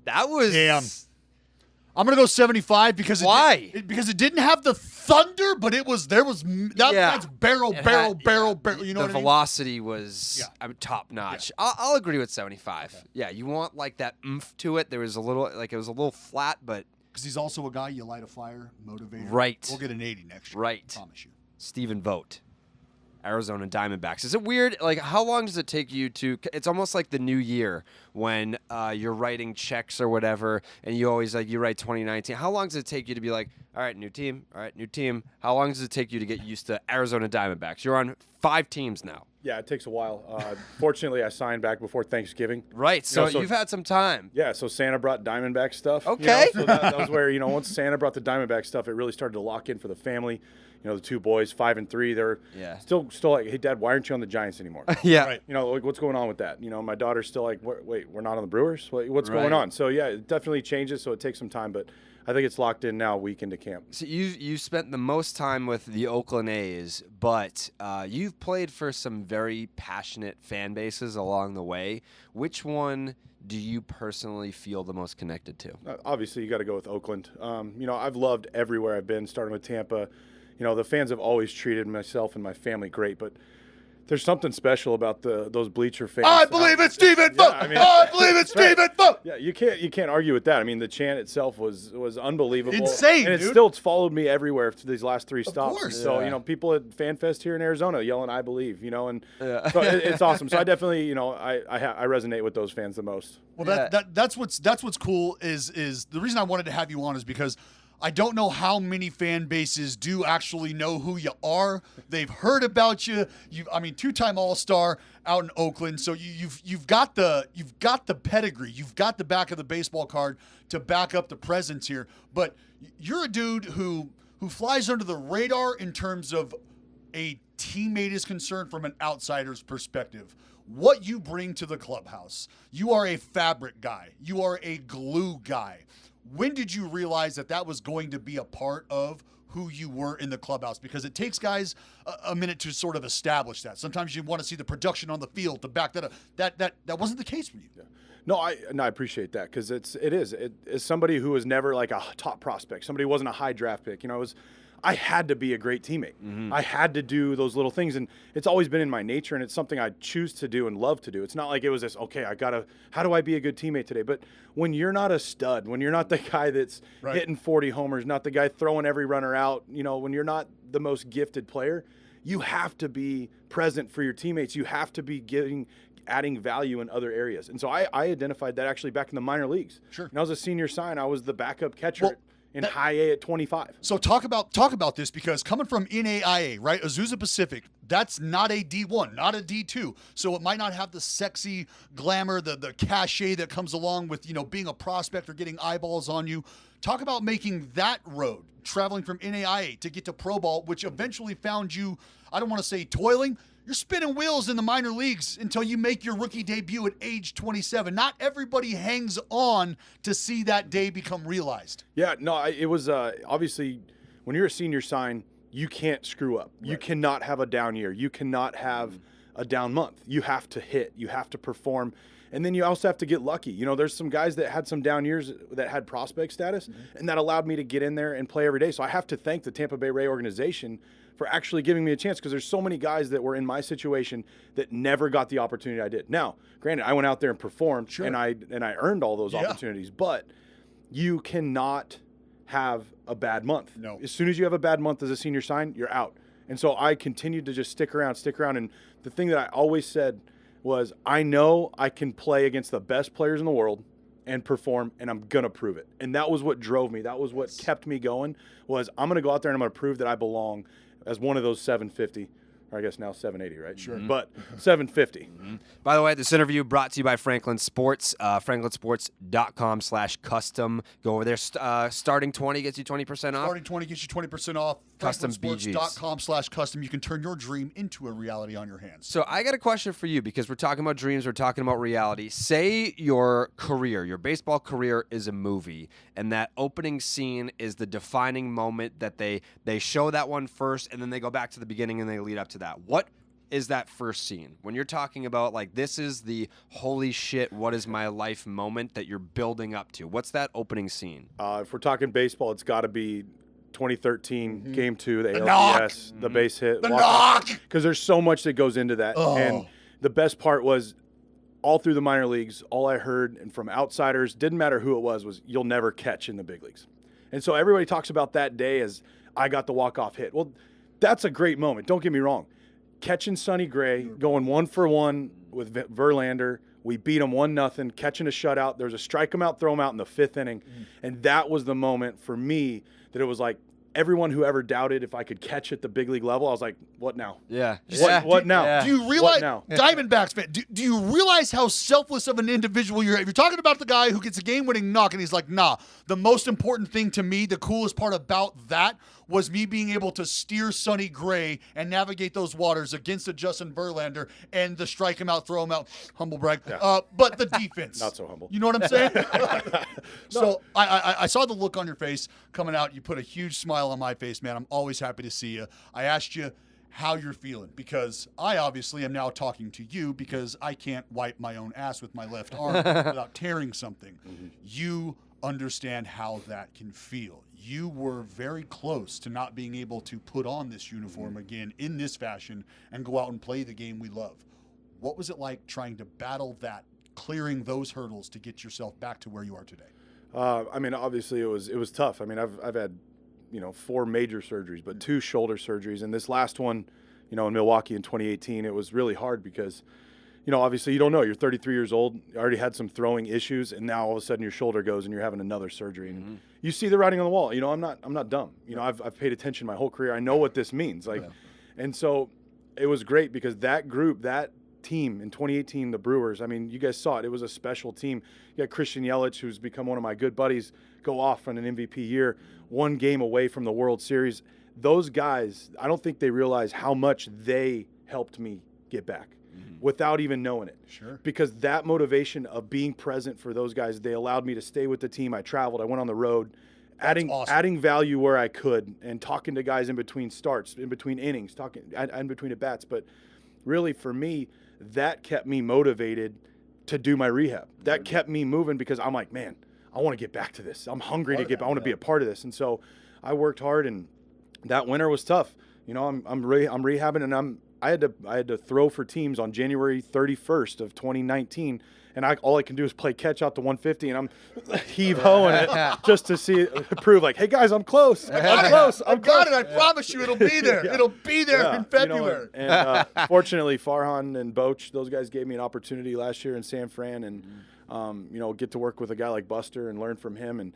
That was... Damn. I'm going to go 75 because Why? Because it didn't have the thunder, but that's barrel. You know the what I mean? velocity was top notch. Yeah. I'll agree with 75. Okay. Yeah, you want like that oomph to it. There was a little, like it was a little flat, but because he's also a guy you light a fire, motivator. Right. We'll get an 80 next year. Right. I promise you. Stephen Vogt, Arizona Diamondbacks. Is it weird? Like, how long does it take you to? It's almost like the new year when you're writing checks or whatever, and you always you write 2019. How long does it take you to be like, all right, new team, all right, new team? How long does it take you to get used to Arizona Diamondbacks? You're on 5 teams now. Yeah, it takes a while. Fortunately, I signed back before Thanksgiving. Right, so you've had some time. Yeah, so Santa brought Diamondback stuff. Okay. So that was where, once Santa brought the Diamondback stuff, it really started to lock in for the family. The 2 boys, 5 and 3, they're still like, hey, Dad, why aren't you on the Giants anymore? Yeah. Right. Like, what's going on with that? My daughter's still like, wait, we're not on the Brewers? What's going on? So, yeah, it definitely changes, so it takes some time, but I think it's locked in now week into camp. So you spent the most time with the Oakland A's, but you've played for some very passionate fan bases along the way. Which one do you personally feel the most connected to? Obviously, you got to go with Oakland. I've loved everywhere I've been, starting with Tampa. The fans have always treated myself and my family great, but there's something special about those bleacher fans. I believe it's Stephen Vogt. I believe it's Stephen Vogt. Yeah, you can't argue with that. I mean, the chant itself was unbelievable, insane, and dude. it still followed me everywhere for these last 3 stops. Of course. So people at FanFest here in Arizona yelling "I believe," so it's awesome. So I definitely, I resonate with those fans the most. Well, that's what's cool is the reason I wanted to have you on is because I don't know how many fan bases do actually know who you are. They've heard about you. 2-time All-Star out in Oakland. So you've got the pedigree. You've got the back of the baseball card to back up the presence here. But you're a dude who flies under the radar in terms of a teammate is concerned from an outsider's perspective. What you bring to the clubhouse. You are a fabric guy. You are a glue guy. When did you realize that was going to be a part of who you were in the clubhouse? Because it takes guys a minute to sort of establish that. Sometimes you want to see the production on the field to back that up. That wasn't the case for you. Yeah. No, I appreciate that because it is somebody who was never like a top prospect. Somebody who wasn't a high draft pick. I had to be a great teammate. Mm-hmm. I had to do those little things, and it's always been in my nature, and it's something I choose to do and love to do. It's not like it was this, okay, how do I be a good teammate today? But when you're not a stud, when you're not the guy that's hitting 40 homers, not the guy throwing every runner out, when you're not the most gifted player, you have to be present for your teammates. You have to be adding value in other areas. And so I identified that actually back in the minor leagues. Sure. When I was a senior sign, I was the backup catcher in high A at 25. So talk about this because coming from NAIA, right, Azusa Pacific, that's not a D1, not a D2. So it might not have the sexy glamour, the cachet that comes along with, being a prospect or getting eyeballs on you. Talk about making that road, traveling from NAIA to get to pro ball, which eventually found you, I don't want to say toiling, you're spinning wheels in the minor leagues until you make your rookie debut at age 27. Not everybody hangs on to see that day become realized. Yeah, no, it was obviously when you're a senior sign, you can't screw up. Right. You cannot have a down year. You cannot have a down month. You have to hit. You have to perform. And then you also have to get lucky. There's some guys that had some down years that had prospect status, and that allowed me to get in there and play every day. So I have to thank the Tampa Bay Ray organization for actually giving me a chance because there's so many guys that were in my situation that never got the opportunity I did. Now, granted, I went out there and performed, and I earned all those opportunities, but you cannot have a bad month. No. As soon as you have a bad month as a senior sign, you're out. And so I continued to just stick around. And the thing that I always said was, I know I can play against the best players in the world and perform, and I'm going to prove it. And that was what drove me. That was what kept me going, was I'm going to go out there and I'm going to prove that I belong as one of those 750, or I guess now 780, right? Sure. But 750. Mm-hmm. By the way, this interview brought to you by Franklin Sports, franklinsports.com/custom. Go over there. Starting 20 gets you 20% off. Starting 20 gets you 20% off. Custom BGs. franklinsports.com/custom. You can turn your dream into a reality on your hands. So I got a question for you because we're talking about dreams, we're talking about reality. Say your career, your baseball career is a movie, and that opening scene is the defining moment that they show that one first, and then they go back to the beginning and they lead up to that. What is that first scene? When you're talking about, like, this is the holy shit, what is my life moment that you're building up to? What's that opening scene? If we're talking baseball, it's got to be 2013 Game 2, the knock. ALCS, the base hit. The knock! Because there's so much that goes into that. Oh. And the best part was all through the minor leagues, all I heard, and from outsiders, didn't matter who it was you'll never catch in the big leagues. And so everybody talks about that day as I got the walk-off hit. Well, that's a great moment. Don't get me wrong. Catching Sonny Gray, going 1-for-1 with Verlander. We beat him 1-0, catching a shutout. There's a strike him out, throw him out in the 5th inning. And that was the moment for me that it was like everyone who ever doubted if I could catch at the big league level, I was like, what now? Yeah. What now? Yeah. Do you realize, What now? Diamondbacks fan, do you realize how selfless of an individual you're? If you're talking about the guy who gets a game-winning knock and he's like, nah, the most important thing to me, the coolest part about that was me being able to steer Sonny Gray and navigate those waters against a Justin Verlander and the strike him out, throw him out, humble brag. Yeah. But the defense. Not so humble. You know what I'm saying? So I saw the look on your face coming out. You put a huge smile on my face, man. I'm always happy to see you. I asked you how you're feeling because I obviously am now talking to you because I can't wipe my own ass with my left arm without tearing something. You understand how that can feel. You were very close to not being able to put on this uniform again in this fashion and go out and play the game we love. What was it like trying to battle that, clearing those hurdles to get yourself back to where you are today? I mean, obviously it was tough. I mean, I've had, 4 major surgeries, but 2 shoulder surgeries. And this last one, in Milwaukee in 2018, it was really hard because, obviously you don't know. You're 33 years old, you already had some throwing issues, and now all of a sudden your shoulder goes and you're having another surgery. And you see the writing on the wall. I'm not dumb. I've paid attention my whole career. I know what this means. And so it was great because that group, that team in 2018, the Brewers, I mean, you guys saw it. It was a special team. You got Christian Yelich, who's become one of my good buddies, go off on an MVP year, 1 game away from the World Series. Those guys, I don't think they realize how much they helped me get back without even knowing it. Sure. Because that motivation of being present for those guys, they allowed me to stay with the team. I traveled. I went on the road, adding value where I could and talking to guys in between starts, in between innings, in between at bats. But really for me, that kept me motivated to do my rehab. That kept me moving because I'm like, man, I want to get back to this. I'm hungry I want to be a part of this. And so I worked hard, and that winter was tough. I'm rehabbing, and I had to throw for teams on January 31st of 2019, and all I can do is play catch out to 150, and I'm heave-hoing it just to prove like, hey guys, I'm close. I'm close. I got it. I promise you, it'll be there. It'll be there in February. And fortunately, Farhan and Vogt, those guys gave me an opportunity last year in San Fran, and get to work with a guy like Buster and learn from him, and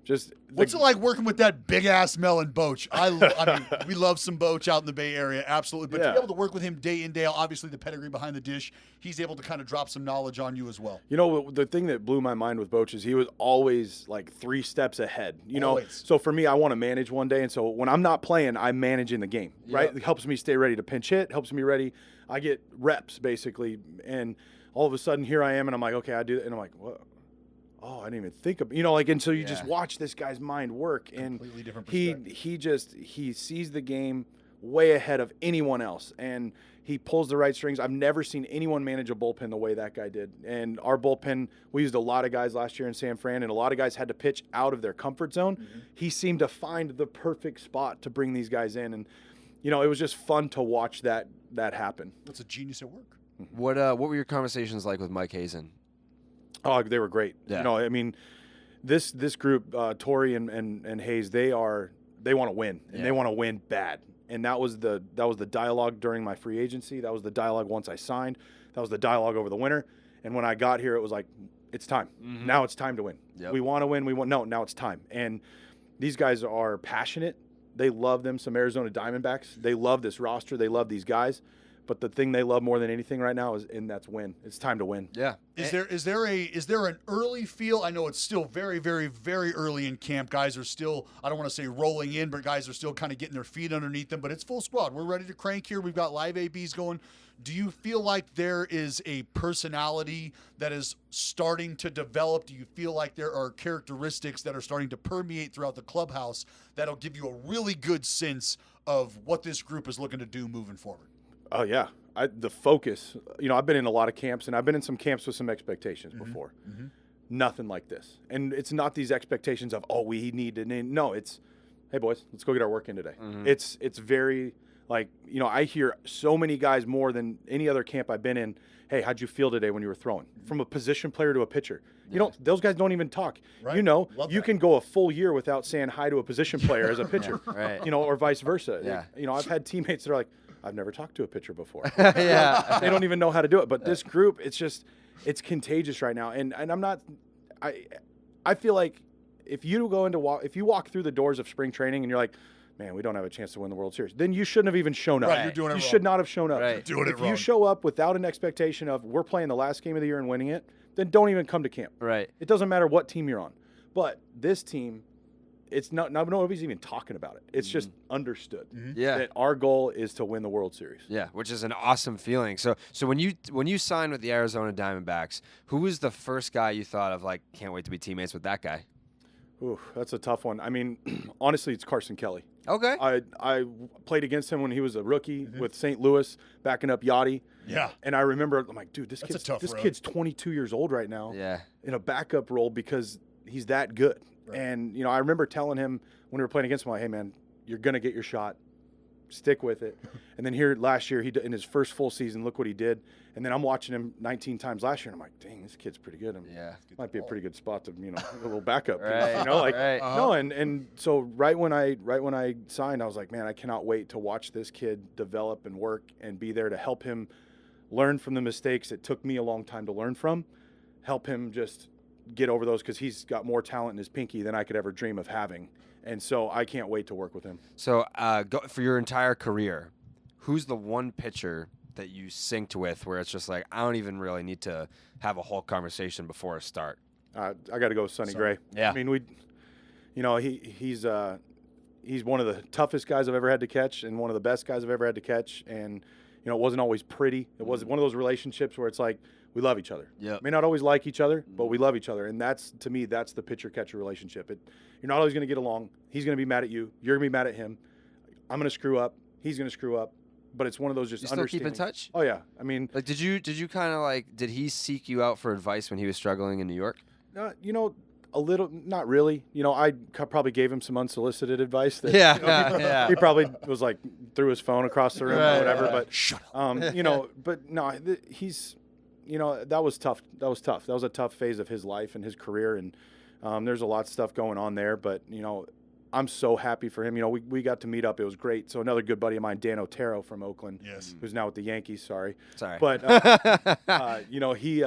just what's it like working with that big ass Melon Boch? I mean, we love some Boch out in the Bay Area, absolutely. But to be able to work with him day in, day out, obviously the pedigree behind the dish, he's able to kind of drop some knowledge on you as well. The thing that blew my mind with Boch is he was always like 3 steps ahead. Always. So for me, I want to manage one day, and so when I'm not playing, I'm managing the game. Right, it helps me stay ready to pinch hit, helps me ready. I get reps basically, and all of a sudden here I am, and I'm like, okay, I do it, and I'm like, what? Oh, I didn't even think of, and so you just watch this guy's mind work, and completely different perspective. he sees the game way ahead of anyone else, and he pulls the right strings. I've never seen anyone manage a bullpen the way that guy did. And our bullpen, we used a lot of guys last year in San Fran, and a lot of guys had to pitch out of their comfort zone. He seemed to find the perfect spot to bring these guys in, and it was just fun to watch that happen. That's a genius at work. What were your conversations like with Mike Hazen? Oh, they were great. Yeah. I mean, this group, Torrey and Hayes, they want to win, and they want to win bad. And that was the dialogue during my free agency. That was the dialogue once I signed. That was the dialogue over the winter. And when I got here, it was like, it's time. Now it's time to win. Yep. We want to win. Now it's time. And these guys are passionate. They love some Arizona Diamondbacks. They love this roster. They love these guys. But the thing they love more than anything right now that's win. It's time to win. Yeah. Is there an early feel? I know it's still very, very, very early in camp. Guys are still, I don't want to say rolling in, but guys are still kind of getting their feet underneath them. But it's full squad. We're ready to crank here. We've got live ABs going. Do you feel like there is a personality that is starting to develop? Do you feel like there are characteristics that are starting to permeate throughout the clubhouse that'll give you a really good sense of what this group is looking to do moving forward? Oh, yeah. the focus, I've been in a lot of camps, and I've been in some camps with some expectations before. Nothing like this. And it's not these expectations of, we need to name. No, it's, hey, boys, let's go get our work in today. It's very, like, I hear so many guys more than any other camp I've been in, hey, how'd you feel today when you were throwing? From a position player to a pitcher. Those guys don't even talk. Right. You can go a full year without saying hi to a position player as a pitcher, Right. or vice versa. Yeah. I've had teammates that are like, I've never talked to a pitcher before. Yeah. They don't even know how to do it. But this group, it's contagious right now. And I'm not, I feel like if you walk through the doors of spring training and you're like, man, we don't have a chance to win the World Series, then you shouldn't have even shown up. Right, you're doing it You wrong. should not have shown up. Right. You're doing it If wrong. you show up without an expectation of we're playing the last game of the year and winning it, then don't even come to camp. Right. It doesn't matter what team you're on. But this team, it's nobody's even talking about it. It's just understood Yeah. that our goal is to win the World Series. Yeah, which is an awesome feeling. So when you signed with the Arizona Diamondbacks, who was the first guy you thought of, like, can't wait to be teammates with that guy? Ooh, that's a tough one. I mean, honestly, it's Carson Kelly. Okay. I played against him when he was a rookie with St. Louis, backing up Yachty. Yeah. And I remember, I'm like, dude, this That's a tough road. kid's 22 years old right now Yeah. in a backup role because he's that good. Right. And, I remember telling him when we were playing against him, like, hey, man, you're going to get your shot. Stick with it. And then here last year, in his first full season, look what he did. And then I'm watching him 19 times last year, and I'm like, dang, this kid's pretty good. Yeah. Might be a pretty good spot to, a little backup. Right. Right. No, and so right when I signed, I was like, man, I cannot wait to watch this kid develop and work and be there to help him learn from the mistakes it took me a long time to learn from, help him just get over those because he's got more talent in his pinky than I could ever dream of having. And so I can't wait to work with him. So for your entire career, who's the one pitcher that you synced with where it's just like, I don't even really need to have a whole conversation before a start? I got to go with Sonny Gray. Yeah. I mean, he's one of the toughest guys I've ever had to catch and one of the best guys I've ever had to catch. And, it wasn't always pretty. It was one of those relationships where it's like, we love each other. Yep. May not always like each other, but we love each other. And to me, that's the pitcher-catcher relationship. You're not always going to get along. He's going to be mad at you. You're going to be mad at him. I'm going to screw up. He's going to screw up. But it's one of those just You still keep in understanding. touch? Oh, yeah. I mean, Like, did you kind of like, did he seek you out for advice when he was struggling in New York? a little, not really. I probably gave him some unsolicited advice. That, Yeah. He probably was like, threw his phone across the room Right, or whatever. right. But, Shut up. but no, he's, that was tough. That was tough. That was a tough phase of his life and his career. And there's a lot of stuff going on there. But, I'm so happy for him. We got to meet up. It was great. So another good buddy of mine, Dan Otero from Oakland, Yes. who's now with the Yankees. Sorry. But He,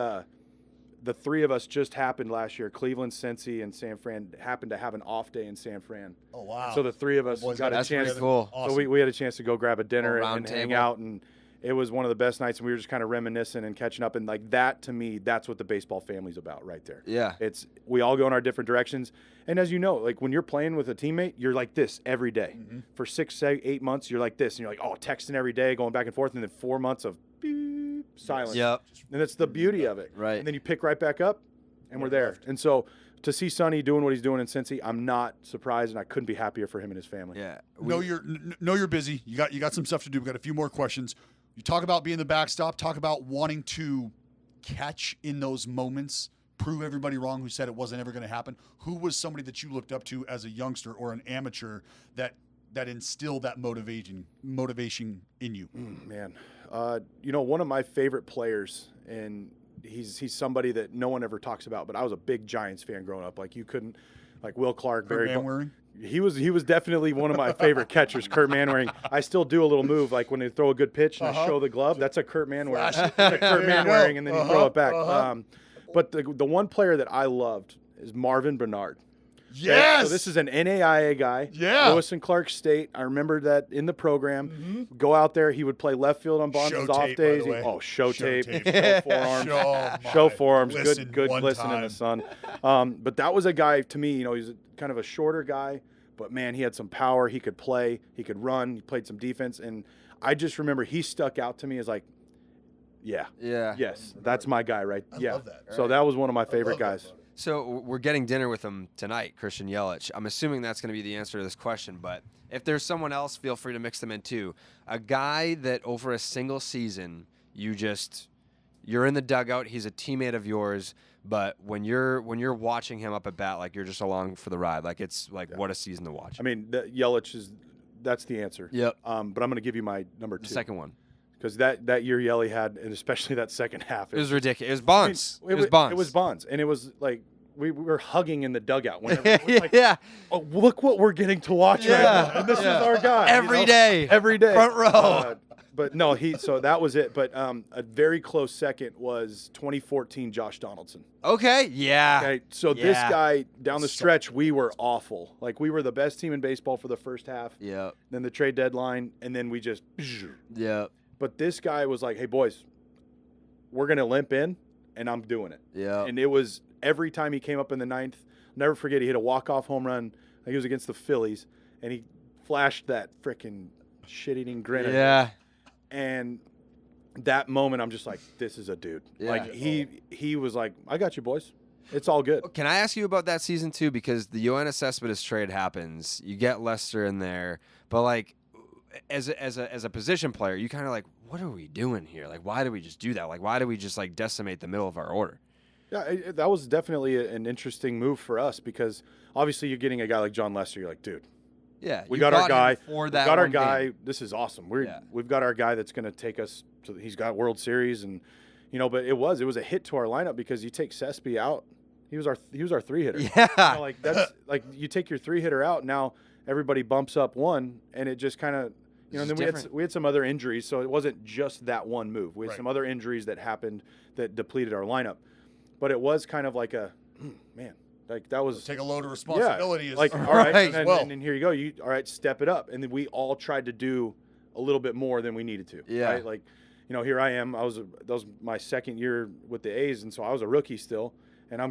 the three of us just happened last year. Cleveland, Cincy, and San Fran happened to have an off day in San Fran. Oh, wow. So the three of us boys got a that's chance. pretty cool. Awesome. So we had a chance to go grab a dinner Little round and hang table. out, and it was one of the best nights. And we were just kind of reminiscing and catching up. And like that, to me, that's what the baseball family's about, right there. yeah. It's we all go in our different directions. And as you know, like when you're playing with a teammate, you're like this every day. For 6, 8 months, you're like this, and you're like, oh, texting every day, going back and forth, and then 4 months of beep, silence. Yep. And that's the beauty of it. Right. And then you pick right back up, and we're there. And so to see Sonny doing what he's doing in Cincy, I'm not surprised, and I couldn't be happier for him and his family. Yeah. Know you're busy. You got some stuff to do. We got a few more questions. You talk about being the backstop. Talk about wanting to catch in those moments, prove everybody wrong who said it wasn't ever going to happen. Who was somebody that you looked up to as a youngster or an amateur that instilled that motivation in you? Man, one of my favorite players, and he's somebody that no one ever talks about, but I was a big Giants fan growing up. Like you couldn't, like Will Clark, Barry. Manwaring? He was definitely one of my favorite catchers, Kurt Manwaring. I still do a little move, like when they throw a good pitch and I show the glove. That's a Kurt Manwaring. That's a Kurt Manwaring, and then you throw it back. But the one player that I loved is Marvin Bernard. Yes. So this is an NAIA guy. Yeah. Lewis and Clark State. I remember that in the program. Go out there. He would play left field on Bonds' Show off tape, by days. the way. Show Show tape. tape. Show forearms. Show forearms. Good glisten in the sun. But that was a guy to me. He's kind of a shorter guy, but man, he had some power. He could play. He could run. He played some defense, and I just remember he stuck out to me as like, yeah. Yeah. Yes, that's my guy, right? I yeah. love that. So that was one of my favorite guys. So we're getting dinner with him tonight, Christian Yelich. I'm assuming that's going to be the answer to this question, but if there's someone else, feel free to mix them in too. A guy that over a single season, you're in the dugout, he's a teammate of yours, but when you're watching him up at bat, like you're just along for the ride. Like it's like what a season to watch. I mean, Yelich that's the answer. Yep. But I'm going to give you my number 2. The second one. Because that year Yelly had, and especially that second half. It was ridiculous. It was Bonds. I mean, it was Bonds. It was Bonds. And it was like we were hugging in the dugout. Whenever, it was like, yeah. Oh, look what we're getting to watch right now. And this is our guy. Every day. Every day. Front row. But no, so that was it. But a very close second was 2014 Josh Donaldson. Okay. Yeah. Okay. So this guy down the stretch, we were awful. Like we were the best team in baseball for the first half. Yeah. Then the trade deadline, and then we just. Yeah. But this guy was like, hey, boys, we're going to limp in, and I'm doing it. Yeah. And it was every time he came up in the ninth, never forget, he hit a walk-off home run. I think it was against the Phillies, and he flashed that freaking shit-eating grin at us. And that moment, I'm just like, this is a dude. Yeah. Like, he was like, I got you, boys. It's all good. Can I ask you about that season, too? Because the Yoenis Cespedes trade happens. You get Lester in there. But, like, as a position player, you kind of like, what are we doing here? Like, why do we just do that? Like, why do we just, like, decimate the middle of our order? Yeah, that was definitely an interesting move for us because obviously you're getting a guy like John Lester. You're like, dude, yeah, we got our guy. For that we got our one guy. game. This is awesome. We've got our guy that's going to take us. He's got World Series and, but it was a hit to our lineup because you take Cespe out. He was our 3-hitter. Yeah, like that's like you take your 3-hitter out. Now everybody bumps up one, and it just kind of. And then we had some other injuries, so it wasn't just that one move. We had some other injuries that happened that depleted our lineup. But it was kind of like man, like that was take a load of responsibility. Yeah, as like well. all right, and here you go. All right, step it up. And then we all tried to do a little bit more than we needed to. Yeah, right? Like here I am. That was my second year with the A's, and so I was a rookie still, and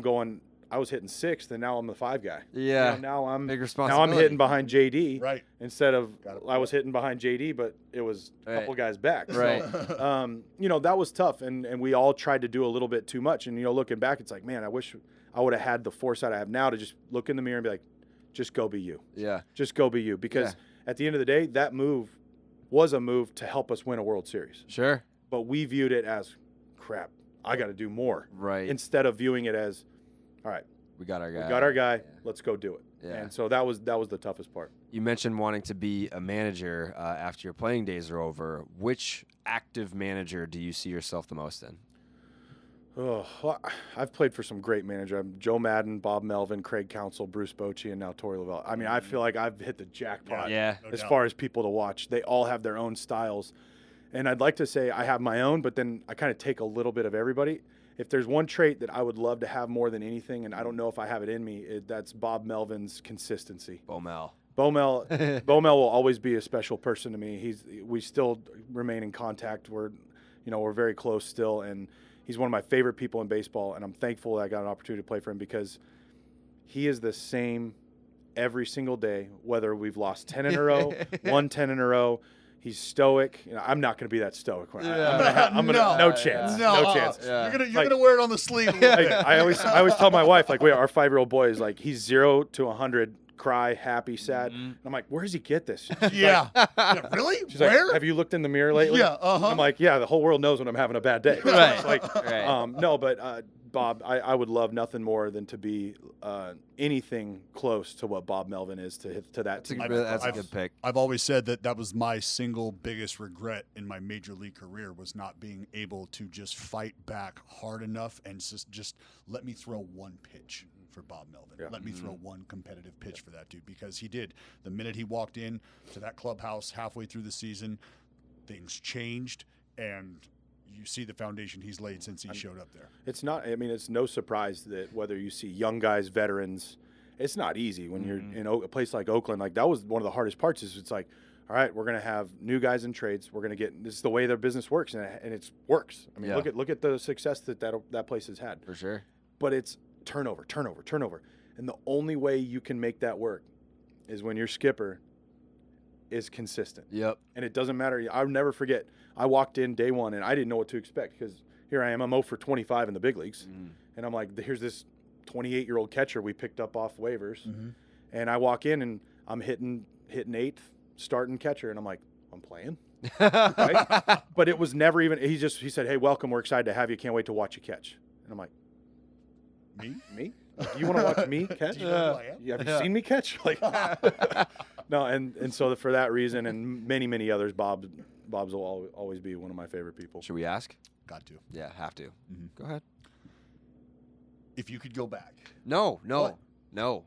I was hitting 6th, and now I'm the 5 guy. Yeah. Now I'm big Now responsibility. I'm hitting behind JD. Right. Instead of I was hitting behind JD, but it was a couple guys back. Right. So, that was tough, and we all tried to do a little bit too much. And looking back, it's like, man, I wish I would have had the foresight I have now to just look in the mirror and be like, just go be you. Yeah. Just go be you, because at the end of the day, that move was a move to help us win a World Series. Sure. But we viewed it as, crap, I got to do more. Right. Instead of viewing it as, all right, we got our guy. we got our guy. Let's go do it. Yeah. And so that was the toughest part. You mentioned wanting to be a manager after your playing days are over. Which active manager do you see yourself the most in? Oh, well, I've played for some great managers. Joe Madden, Bob Melvin, Craig Counsell, Bruce Bochy, and now Torrey Lavelle. I mean, I feel like I've hit the jackpot as far as people to watch. They all have their own styles. And I'd like to say I have my own, but then I kind of take a little bit of everybody. If there's one trait that I would love to have more than anything, and I don't know if I have it in me, that's Bob Melvin's consistency. Bomel Will always be a special person to me. We still remain in contact. We're very close still, and he's one of my favorite people in baseball, and I'm thankful that I got an opportunity to play for him because he is the same every single day, whether we've lost 10 in a row, won 10 in a row. He's stoic. I'm not going to be that stoic. No chance. No chance. You're gonna wear it on the sleeve. A little bit. I always tell my wife, like, our 5-year-old boy is like, he's 0 to 100, cry, happy, sad. And I'm like, where does he get this? Yeah. Really? She's Where? like, have you looked in the mirror lately? Yeah. I'm like, yeah, the whole world knows when I'm having a bad day. Right. It's like, no, but Bob, I would love nothing more than to be anything close to what Bob Melvin is to that team. That's a good pick. I've always said that was my single biggest regret in my major league career was not being able to just fight back hard enough and just let me throw one pitch for Bob Melvin. Yeah. Let me throw one competitive pitch for that dude, because he did. The minute he walked in to that clubhouse halfway through the season, things changed, and you see the foundation he's laid since he showed up there. It's not. I mean, it's no surprise that whether you see young guys, veterans, it's not easy when you're in a place like Oakland. Like, that was one of the hardest parts. Is it's like, all right, we're going to have new guys in trades. We're going to get. This is the way their business works, and it works. I mean, look at the success that place has had. For sure. But it's turnover, and the only way you can make that work is when your skipper is consistent. Yep. And it doesn't matter. I'll never forget. I walked in day one, and I didn't know what to expect because here I am. I'm 0 for 25 in the big leagues. And I'm like, here's this 28-year-old catcher we picked up off waivers. And I walk in and I'm hitting 8th, starting catcher, and I'm like, I'm playing. Right? But it was never even. He said, "Hey, welcome. We're excited to have you. Can't wait to watch you catch." And I'm like, me? Like, you want to watch me catch? Do you know who I am? Have you seen me catch? Like, no. And so for that reason, and many others, Bob's will always be one of my favorite people. Should we ask? Got to. Yeah, have to. Go ahead. If you could go back, No. What? No.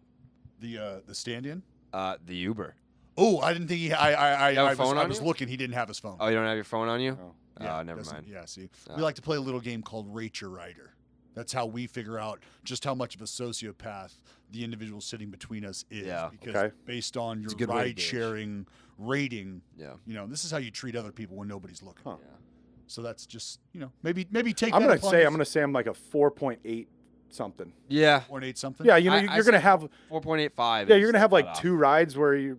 the stand-in. The Uber. Oh, I didn't think he. I phone was on you? looking. He didn't have his phone. Oh, you don't have your phone on you? Oh. Oh, never doesn't- mind. Yeah, see, Oh. we like to play a little game called Rate Your Rider. That's how we figure out just how much of a sociopath the individual sitting between us is. Yeah. Because Okay. based on your a good way to gauge. ride-sharing rating, Yeah. this is how you treat other people when nobody's looking. Huh. Yeah. So that's just, maybe take I'm that gonna upon say us. I'm gonna say I'm like a 4.8 something. Yeah. 4.8 something. Yeah, I you're gonna said have 4.85. you're gonna have like cutoff. 2 rides where you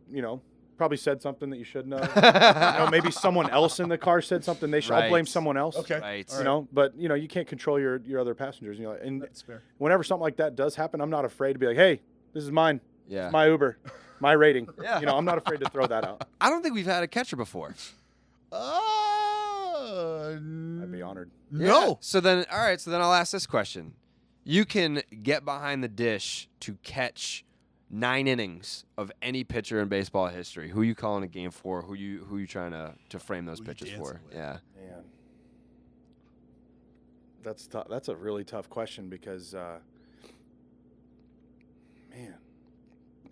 probably said something that you shouldn't have. Maybe someone else in the car said something they should. I'll blame Right. someone else. Okay. Right. But you can't control your other passengers. And That's fair. whenever something like that does happen, I'm not afraid to be like, hey, this is mine. Yeah. My Uber, my rating. Yeah. I'm not afraid to throw that out. I don't think we've had a catcher before. I'd be honored. No. Yeah. So then I'll ask this question. You can get behind the dish to catch 9 innings of any pitcher in baseball history. Who you calling a game for? Who you trying to frame those Who you pitches dancing for? with? Yeah. Man, that's tough. That's a really tough question because, man,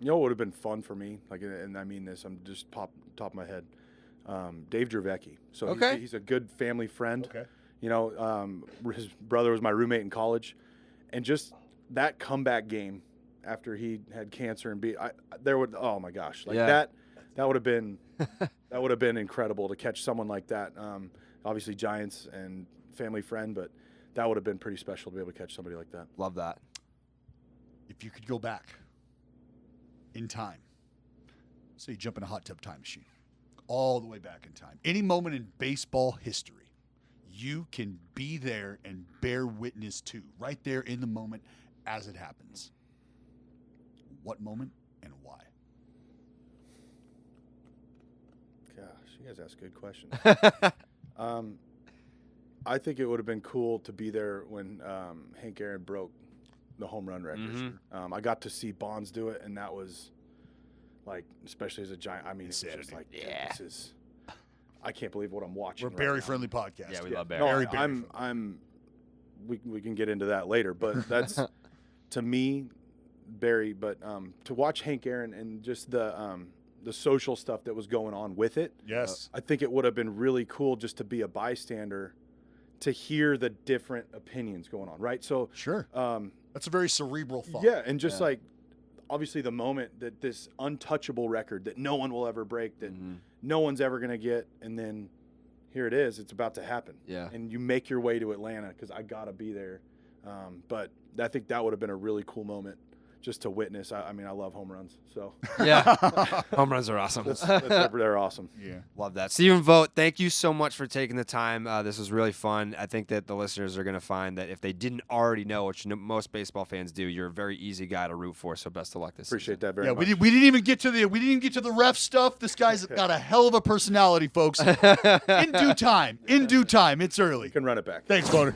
what would have been fun for me? Like, and I mean this. I'm just top of my head. Dave Dravecki. So Okay. he's a good family friend. Okay. His brother was my roommate in college, and just that comeback game after he had cancer and oh my gosh, like Yeah. that would have been incredible to catch someone like that. Obviously Giants and family friend, but that would have been pretty special to be able to catch somebody like that. Love that. If you could go back in time, say you jump in a hot tub time machine, all the way back in time, any moment in baseball history, you can be there and bear witness to, right there in the moment as it happens. What moment and why? Gosh, you guys ask good questions. I think it would have been cool to be there when Hank Aaron broke the home run record. I got to see Bonds do it, and that was like, especially as a Giant. I mean, it was just like, Yeah. this is. I can't believe what I'm watching. We're right Barry now. friendly podcast. Yeah, we love Barry. No, Very Barry I'm. friendly. We can get into that later, but that's to me, Barry. But to watch Hank Aaron and just the social stuff that was going on with it. Yes. I think it would have been really cool just to be a bystander, to hear the different opinions going on. Right. So Sure. That's a very cerebral thought. yeah, and just like obviously the moment that this untouchable record that no one will ever break, that no one's ever going to get, and then here it is, it's about to happen. Yeah. And you make your way to Atlanta because I got to be there. But I think that would have been a really cool moment just to witness. I mean, I love home runs, so Yeah. Home runs are awesome. they're awesome. Yeah. Love that. Stephen Vogt, thank you so much for taking the time. This was really fun. I think that the listeners are going to find that if they didn't already know, which most baseball fans do, you're a very easy guy to root for. So best of luck this Appreciate season. that very Yeah, much. we didn't even get to the ref stuff. This guy's got a hell of a personality, folks. In due time. It's early. You can run it back. Thanks, Boner.